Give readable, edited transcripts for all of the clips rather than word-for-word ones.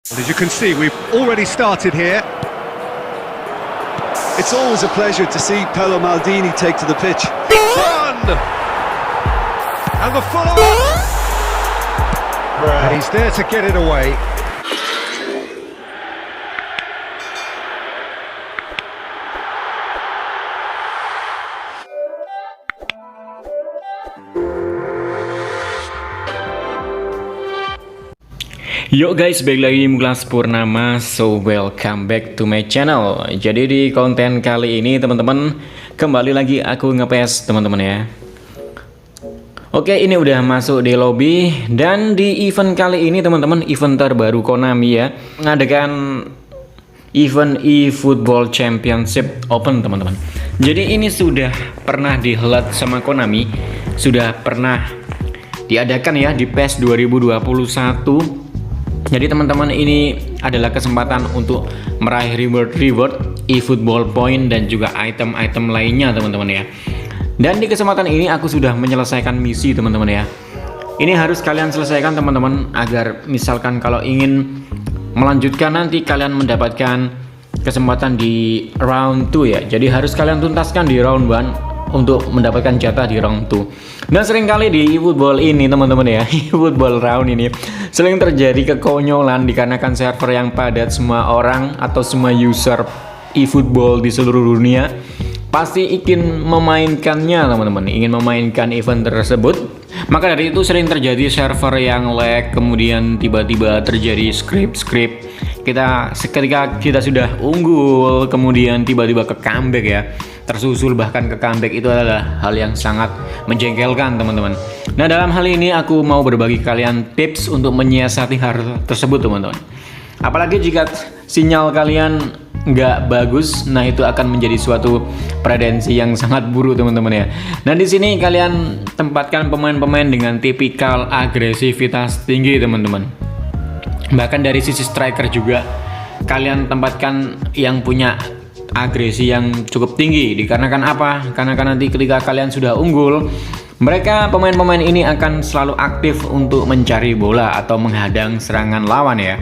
As you can see, we've already started here. It's always a pleasure to see Paolo Maldini take to the pitch. Big one! And the follow-up! And he's there to get it away. Yo guys, balik lagi di Muklas Purnama. So welcome back to my channel. Jadi di konten kali ini teman-teman, kembali lagi aku nge-PES teman-teman ya. Oke, ini udah masuk di lobby. Dan di event kali ini teman-teman, event terbaru Konami ya, mengadakan event eFootball Championship Open teman-teman. Jadi ini sudah pernah dihelat sama Konami, sudah pernah diadakan ya di PES 2021. Jadi teman-teman, ini adalah kesempatan untuk meraih reward eFootball point dan juga item-item lainnya teman-teman ya. Dan di kesempatan ini aku sudah menyelesaikan misi teman-teman ya. Ini harus kalian selesaikan teman-teman, agar misalkan kalau ingin melanjutkan nanti kalian mendapatkan kesempatan di round 2 ya. Jadi harus kalian tuntaskan di round 1 untuk mendapatkan jatah di round 2. Dan seringkali di eFootball ini teman-teman ya, eFootball round ini sering terjadi kekonyolan dikarenakan server yang padat. Semua orang atau semua user eFootball di seluruh dunia pasti ingin memainkannya teman-teman, ingin memainkan event tersebut. Maka dari itu sering terjadi server yang lag, kemudian tiba-tiba terjadi script ketika kita sudah unggul, kemudian tiba-tiba ke comeback ya, tersusul bahkan ke comeback. Itu adalah hal yang sangat menjengkelkan teman-teman. Nah, dalam hal ini aku mau berbagi kalian tips untuk menyiasati hal tersebut teman-teman. Apalagi jika sinyal kalian nggak bagus, nah itu akan menjadi suatu predensi yang sangat buruk teman-teman ya. Nah, di sini kalian tempatkan pemain-pemain dengan tipikal agresivitas tinggi teman-teman. Bahkan dari sisi striker juga kalian tempatkan yang punya agresi yang cukup tinggi. Dikarenakan apa? Karena nanti ketika kalian sudah unggul, mereka pemain-pemain ini akan selalu aktif untuk mencari bola atau menghadang serangan lawan ya.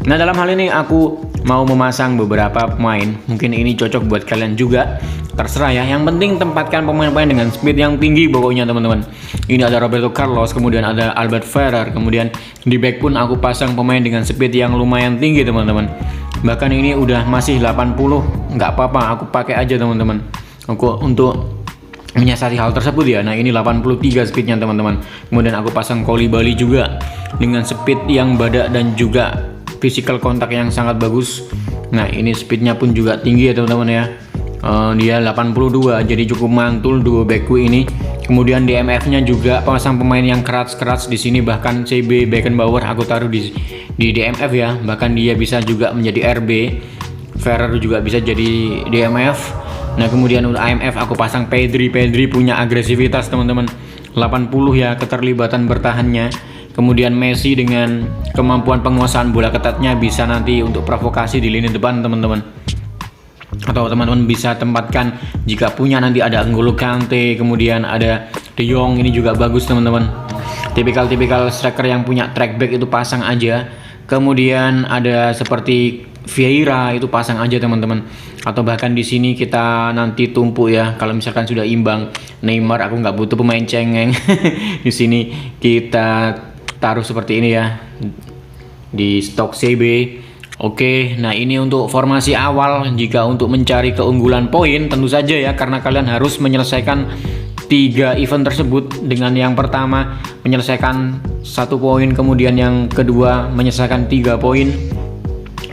Nah, dalam hal ini aku mau memasang beberapa pemain. Mungkin ini cocok buat kalian juga, terserah ya. Yang penting tempatkan pemain-pemain dengan speed yang tinggi pokoknya teman-teman. Ini ada Roberto Carlos, kemudian ada Albert Ferrer, kemudian di back pun aku pasang pemain dengan speed yang lumayan tinggi teman-teman. Bahkan ini udah masih 80, nggak apa-apa, aku pakai aja teman-teman. Aku untuk menyiasati hal tersebut ya. Nah, ini 83 speednya teman-teman. Kemudian aku pasang Koulibaly juga dengan speed yang badak dan juga physical kontak yang sangat bagus. Nah, ini speednya pun juga tinggi ya teman-teman ya. Dia 82, jadi cukup mantul duo backku ini. Kemudian DMF-nya juga pasang pemain yang keras-keras di sini, bahkan CB Beckenbauer aku taruh di DMF ya. Bahkan dia bisa juga menjadi RB. Ferrer juga bisa jadi DMF. Nah, kemudian untuk IMF aku pasang Pedri punya agresivitas teman-teman. 80 ya keterlibatan bertahannya. Kemudian Messi dengan kemampuan penguasaan bola ketatnya bisa nanti untuk provokasi di lini depan teman-teman. Atau teman-teman bisa tempatkan jika punya nanti ada N'Golo Kante, kemudian ada De Jong, ini juga bagus teman-teman. Tipikal striker yang punya track back itu pasang aja. Kemudian ada seperti Vieira, itu pasang aja teman-teman. Atau bahkan di sini kita nanti tumpuk ya. Kalau misalkan sudah imbang, Neymar aku nggak butuh pemain cengeng. Di sini kita taruh seperti ini ya, di stok CB. Oke, nah ini untuk formasi awal. Jika untuk mencari keunggulan poin, tentu saja ya, karena kalian harus menyelesaikan 3 event tersebut. Dengan yang pertama menyelesaikan 1 poin, kemudian yang kedua menyelesaikan 3 poin,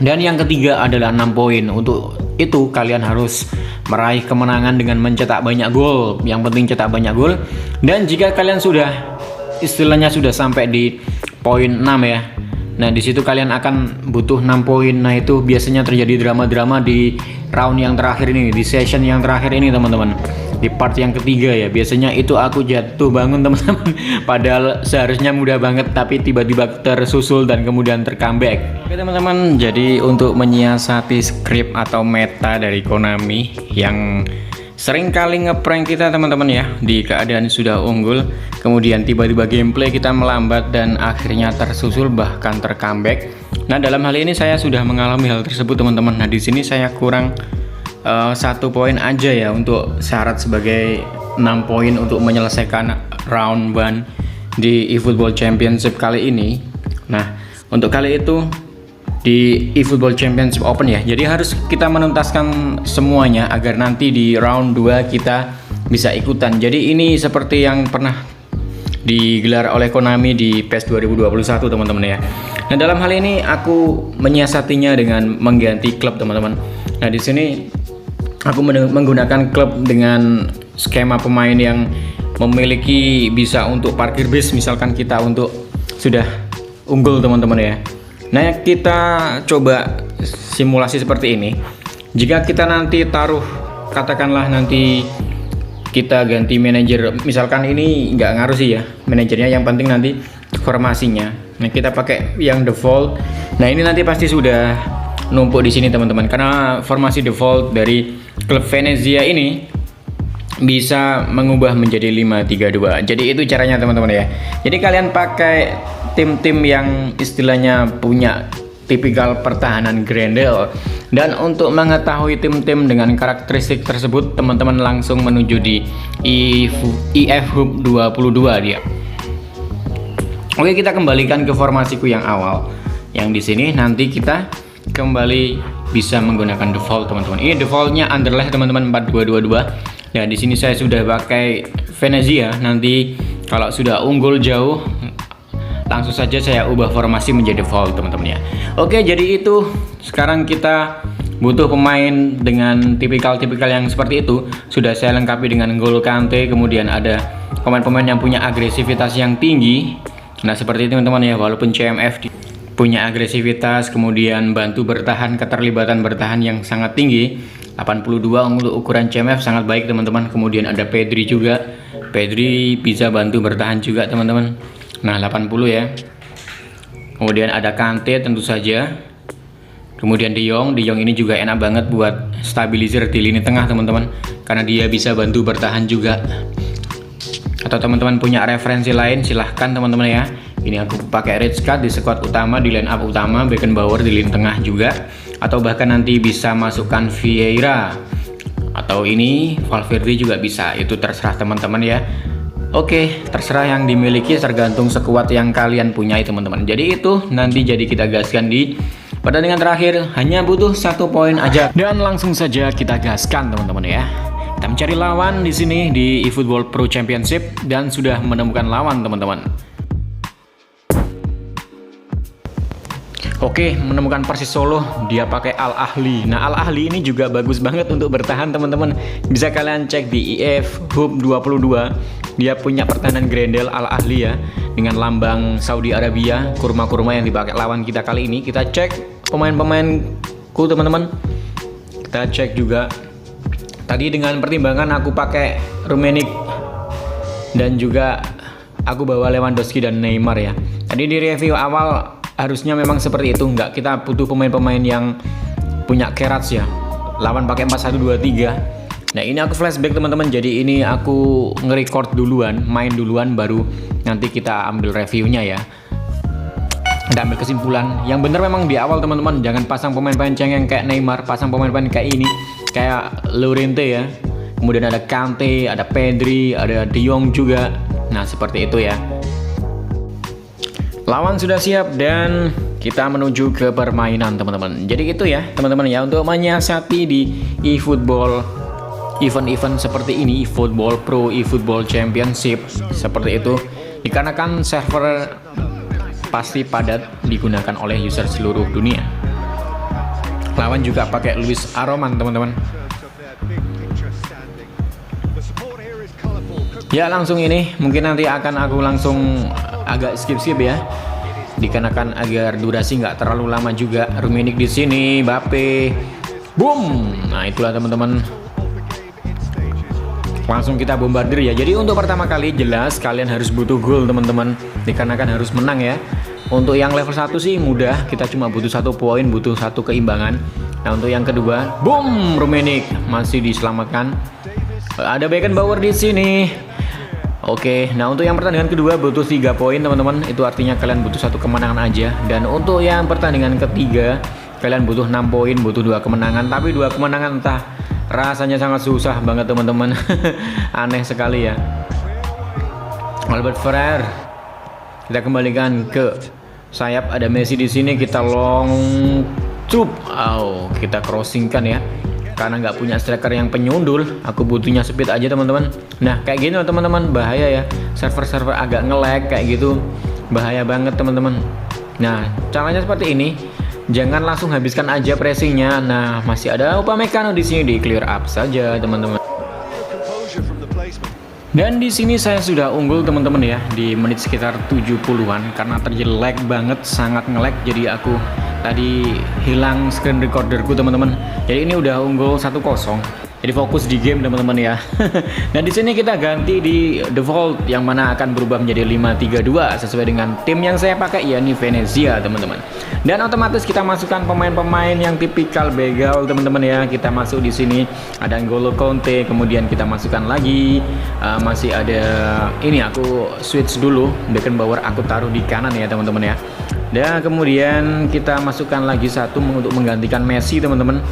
dan yang ketiga adalah 6 poin. Untuk itu kalian harus meraih kemenangan dengan mencetak banyak gol. Yang penting cetak banyak gol. Dan jika kalian sudah istilahnya sudah sampai di poin 6 ya, nah di situ kalian akan butuh 6 poin. Nah, itu biasanya terjadi drama-drama di round yang terakhir ini, di session yang terakhir ini teman-teman, di part yang ketiga ya. Biasanya itu aku jatuh bangun teman-teman. Padahal seharusnya mudah banget, tapi tiba-tiba tersusul dan kemudian tercomeback. Oke teman-teman, jadi untuk menyiasati script atau meta dari Konami yang sering kali ngeprank kita teman-teman ya, di keadaan sudah unggul, kemudian tiba-tiba gameplay kita melambat dan akhirnya tersusul bahkan tercomeback. Nah, dalam hal ini saya sudah mengalami hal tersebut teman-teman. Nah, di sini saya kurang 1 poin aja ya untuk syarat sebagai 6 poin untuk menyelesaikan round 1 di eFootball Championship kali ini. Nah, untuk kali itu di eFootball Championship Open ya, jadi harus kita menuntaskan semuanya agar nanti di round 2 kita bisa ikutan. Jadi ini seperti yang pernah digelar oleh Konami di PES 2021 teman-teman ya. Nah, dalam hal ini aku menyiasatinya dengan mengganti klub teman-teman. Nah, di sini aku menggunakan klub dengan skema pemain yang memiliki bisa untuk parkir bis, misalkan kita untuk sudah unggul teman-teman ya. Nah, kita coba simulasi seperti ini. Jika kita nanti taruh, katakanlah nanti kita ganti manajer, misalkan ini nggak ngaruh sih ya manajernya, yang penting nanti formasinya. Nah, kita pakai yang default. Nah, ini nanti pasti sudah numpuk di sini teman-teman, karena formasi default dari klub Venezia ini bisa mengubah menjadi 5-3-2. Jadi itu caranya teman-teman ya. Jadi kalian pakai tim-tim yang istilahnya punya tipikal pertahanan grendel, dan untuk mengetahui tim-tim dengan karakteristik tersebut teman-teman langsung menuju di eFhub 22 dia. Oke, kita kembalikan ke formasiku yang awal. Yang di sini nanti kita kembali bisa menggunakan default teman-teman. Ini defaultnya underlay teman-teman 4222. Ya, di sini saya sudah pakai Venezia. Nanti kalau sudah unggul jauh, langsung saja saya ubah formasi menjadi default teman-teman ya. Oke, jadi itu sekarang kita butuh pemain dengan tipikal-tipikal yang seperti itu. Sudah saya lengkapi dengan N'Golo Kante, kemudian ada pemain-pemain yang punya agresivitas yang tinggi. Nah, seperti itu teman-teman ya, walaupun CMF punya agresivitas, kemudian bantu bertahan, keterlibatan bertahan yang sangat tinggi. 82 untuk ukuran CMF sangat baik teman-teman. Kemudian ada Pedri juga. Pedri bisa bantu bertahan juga teman-teman. Nah, 80 ya. Kemudian ada Kante tentu saja. Kemudian De Jong ini juga enak banget buat stabilizer di lini tengah teman-teman, karena dia bisa bantu bertahan juga. Atau teman-teman punya referensi lain silahkan teman-teman ya. Ini aku pakai Red Card di squad utama, di line up utama, Beckenbauer di lini tengah juga. Atau bahkan nanti bisa masukkan Vieira. Atau ini Valverde juga bisa, itu terserah teman-teman ya. Oke, terserah yang dimiliki, tergantung sekuat yang kalian punya teman-teman. Jadi itu nanti jadi kita gaskan di pertandingan terakhir, hanya butuh 1 poin aja. Dan langsung saja kita gaskan teman-teman ya. Kita mencari lawan di sini di eFootball Pro Championship dan sudah menemukan lawan teman-teman. Oke, menemukan Persis Solo, dia pakai Al Ahly. Nah, Al Ahly ini juga bagus banget untuk bertahan teman-teman. Bisa kalian cek di eFhub 22. Dia punya pertahanan grendel Al Ahly ya, dengan lambang Saudi Arabia, kurma-kurma yang dipakai lawan kita kali ini. Kita cek pemain-pemainku teman-teman. Kita cek juga. Tadi dengan pertimbangan aku pakai Rummenigge dan juga aku bawa Lewandowski dan Neymar ya. Tadi di review awal harusnya memang seperti itu, enggak, kita butuh pemain-pemain yang punya kerats ya. Lawan pakai 4-1-2-3. Nah, ini aku flashback teman-teman. Jadi ini aku nge-record duluan, main duluan, baru nanti kita ambil reviewnya ya. Kita ambil kesimpulan. Yang bener memang di awal teman-teman, jangan pasang pemain-pemain cengeng kayak Neymar, pasang pemain-pemain kayak ini, kayak Llorente ya. Kemudian ada Kante, ada Pedri, ada De Jong juga. Nah, seperti itu ya. Lawan sudah siap dan kita menuju ke permainan teman-teman. Jadi itu ya teman-teman ya, untuk menyiasati di eFootball event-event seperti ini, eFootball Pro, eFootball Championship seperti itu, dikarenakan server pasti padat digunakan oleh user seluruh dunia. Lawan juga pakai Luis Aroman teman-teman. Ya, langsung ini mungkin nanti akan aku langsung agak skip ya, dikarenakan agar durasi nggak terlalu lama juga. Rummenigge di sini, Mbappe, boom. Nah, itulah teman-teman. Langsung kita bombardir ya. Jadi untuk pertama kali jelas kalian harus butuh gol teman-teman, dikarenakan harus menang ya. Untuk yang level 1 sih mudah, kita cuma butuh 1 poin, butuh 1 keimbangan. Nah, untuk yang kedua, boom, Rummenigge masih diselamatkan. Ada Beckenbauer di sini. Oke, nah untuk yang pertandingan kedua butuh 3 poin teman-teman. Itu artinya kalian butuh 1 kemenangan aja. Dan untuk yang pertandingan ketiga kalian butuh 6 poin, butuh 2 kemenangan. Tapi 2 kemenangan entah rasanya sangat susah banget teman-teman. Aneh sekali ya. Albert Ferrer. Kita kembalikan ke sayap, ada Messi di sini, kita long cup. Kita crossingkan ya. Karena nggak punya striker yang penyundul, aku butuhnya speed aja teman-teman. Nah kayak gini teman-teman, bahaya ya, server-server agak nge-lag kayak gitu, bahaya banget teman-teman. Nah caranya seperti ini, jangan langsung habiskan aja pressingnya. Nah masih ada Upamecano di sini, di clear up saja teman-teman. Dan di sini saya sudah unggul teman-teman ya, di menit sekitar 70-an karena terjadi lag banget, sangat nge-lag. Jadi aku tadi hilang screen recorderku teman-teman. Jadi ini udah unggul 1-0. Jadi fokus di game teman-teman ya. Dan di sini kita ganti di default yang mana akan berubah menjadi 5-3-2 sesuai dengan tim yang saya pakai, yakni Venezia teman-teman. Dan otomatis kita masukkan pemain-pemain yang tipikal begal teman-teman ya. Kita masuk di sini ada N'Golo Conte, kemudian kita masukkan lagi masih ada ini, aku switch dulu Beckenbauer aku taruh di kanan ya teman-teman ya. Dan kemudian kita masukkan lagi satu untuk menggantikan Messi teman-teman.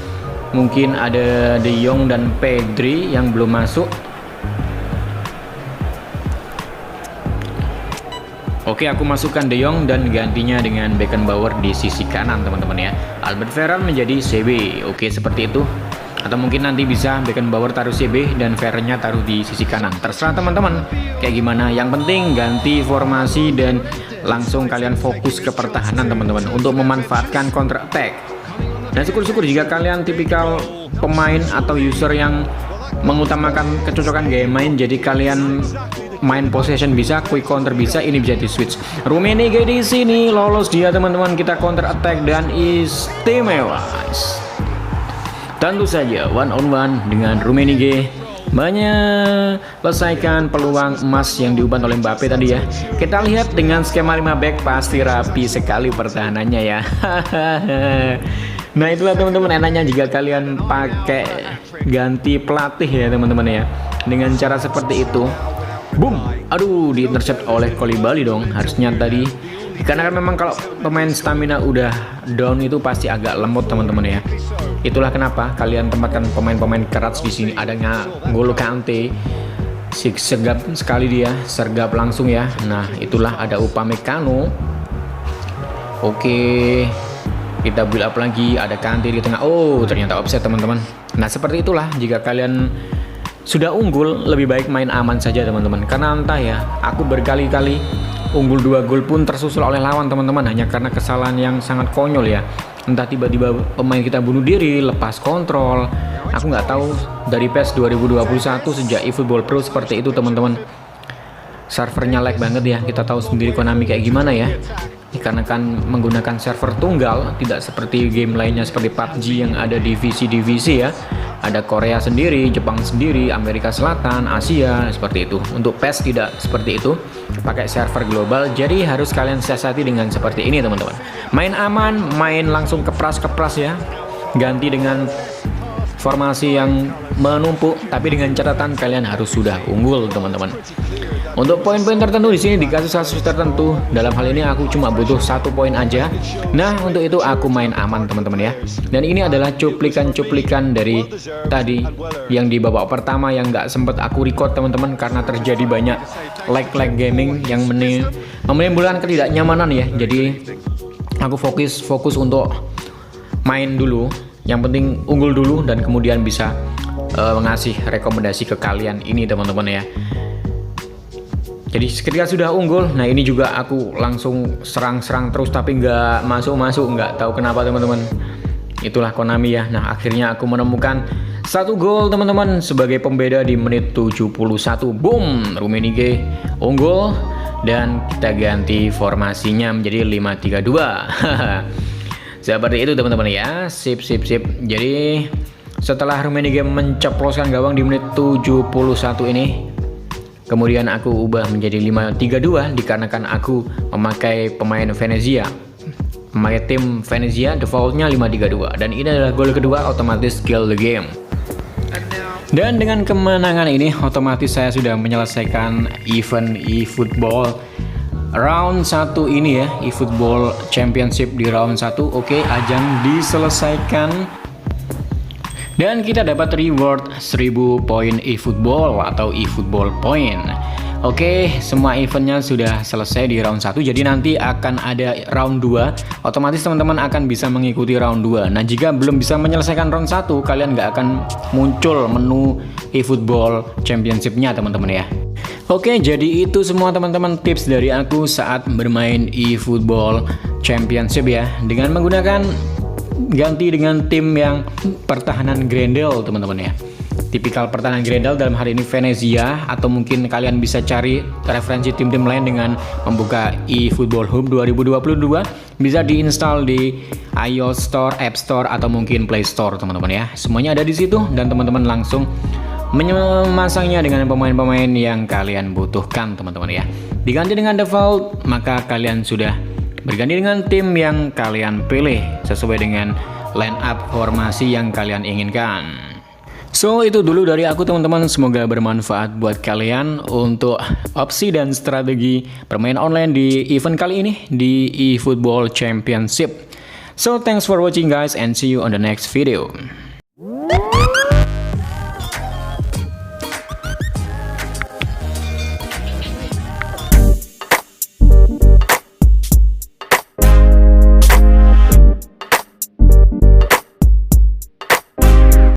Mungkin ada De Jong dan Pedri yang belum masuk. Oke, aku masukkan De Jong dan gantinya dengan Beckenbauer di sisi kanan teman-teman ya. Albert Ferrer menjadi CB. Oke, seperti itu. Atau mungkin nanti bisa Beckenbauer taruh CB dan Ferrernya taruh di sisi kanan. Terserah teman-teman kayak gimana. Yang penting ganti formasi dan langsung kalian fokus ke pertahanan teman-teman untuk memanfaatkan counter attack. Dan syukur-syukur jika kalian tipikal pemain atau user yang mengutamakan kecocokan gaya main, jadi kalian main possession bisa, quick counter bisa, ini bisa di switch. Rummenigge di sini lolos dia teman-teman, kita counter attack dan istimewa. Tentu saja one on one dengan Rummenigge menyelesaikan peluang emas yang diumpan oleh Mbappe tadi ya. Kita lihat dengan skema 5 back pasti rapi sekali pertahanannya ya. Nah itulah teman-teman enaknya jika kalian pakai ganti pelatih ya teman-teman ya. Dengan cara seperti itu, boom, aduh di intercept oleh Koulibaly dong harusnya tadi. Karena kan memang kalau pemain stamina udah down itu pasti agak lemot teman-teman ya. Itulah kenapa kalian tempatkan pemain-pemain keras di sini. Adanya N'Golo Kante, sergap sekali dia, sergap langsung ya. Nah itulah ada Upamecano. Oke, kita build up lagi, ada Kante di tengah. Oh ternyata offset teman-teman. Nah seperti itulah jika kalian sudah unggul, lebih baik main aman saja teman-teman. Karena entah ya, aku berkali-kali unggul 2 gol pun tersusul oleh lawan teman-teman, hanya karena kesalahan yang sangat konyol ya. Entah tiba-tiba pemain kita bunuh diri, lepas kontrol. Aku nggak tahu dari PES 2021 sejak eFootball Pro seperti itu teman-teman. Servernya lag banget ya, kita tahu sendiri Konami kayak gimana ya. Karena kan menggunakan server tunggal, tidak seperti game lainnya seperti PUBG yang ada divisi-divisi ya. Ada Korea sendiri, Jepang sendiri, Amerika Selatan, Asia, seperti itu. Untuk PES tidak seperti itu, pakai server global. Jadi harus kalian siasati dengan seperti ini teman-teman. Main aman, main langsung kepras-kepras ya. Ganti dengan formasi yang menumpuk, tapi dengan catatan kalian harus sudah unggul teman-teman. Untuk poin-poin tertentu di sini dikasih kasus tertentu. Dalam hal ini aku cuma butuh 1 poin aja. Nah untuk itu aku main aman teman-teman ya. Dan ini adalah cuplikan-cuplikan dari tadi yang di babak pertama yang nggak sempet aku record teman-teman karena terjadi banyak lag gaming yang menimbulkan ketidaknyamanan ya. Jadi aku fokus untuk main dulu. Yang penting unggul dulu dan kemudian bisa mengasih rekomendasi ke kalian ini teman-teman ya. Jadi ketika sudah unggul, nah ini juga aku langsung serang-serang terus tapi nggak masuk-masuk, nggak tahu kenapa teman-teman. Itulah Konami ya. Nah akhirnya aku menemukan 1 gol teman-teman sebagai pembeda di menit 71. Boom, Rummenigge unggul dan kita ganti formasinya menjadi 5-3-2. Seperti itu teman-teman ya. Sip. Jadi setelah Rummenigge menceploskan gawang di menit 71 ini, kemudian aku ubah menjadi 5-3-2 dikarenakan aku memakai pemain Venezia. Memakai tim Venezia, defaultnya 5-3-2. Dan ini adalah gol kedua, otomatis kill the game. Dan dengan kemenangan ini otomatis saya sudah menyelesaikan event eFootball round 1 ini ya, eFootball Championship di round 1. Oke, ajang diselesaikan. Dan kita dapat reward 1000 poin eFootball atau eFootball point. Oke, semua eventnya sudah selesai di round 1. Jadi nanti akan ada round 2. Otomatis teman-teman akan bisa mengikuti round 2. Nah, jika belum bisa menyelesaikan round 1, kalian nggak akan muncul menu eFootball Championship-nya teman-teman ya. Oke, jadi itu semua teman-teman tips dari aku saat bermain eFootball Championship ya. Dengan menggunakan ganti dengan tim yang pertahanan Grendel teman-teman ya. Tipikal pertahanan Grendel dalam hal ini Venezia, atau mungkin kalian bisa cari referensi tim-tim lain dengan membuka eFootball Hub 2022. Bisa diinstal di iOS Store, App Store, atau mungkin Play Store teman-teman ya. Semuanya ada di situ dan teman-teman langsung memasangnya dengan pemain-pemain yang kalian butuhkan teman-teman ya. Diganti dengan default, maka kalian sudah berganti dengan tim yang kalian pilih sesuai dengan line up formasi yang kalian inginkan. So, itu dulu dari aku teman-teman, semoga bermanfaat buat kalian untuk opsi dan strategi bermain online di event kali ini di eFootball Championship. So, thanks for watching guys and see you on the next video.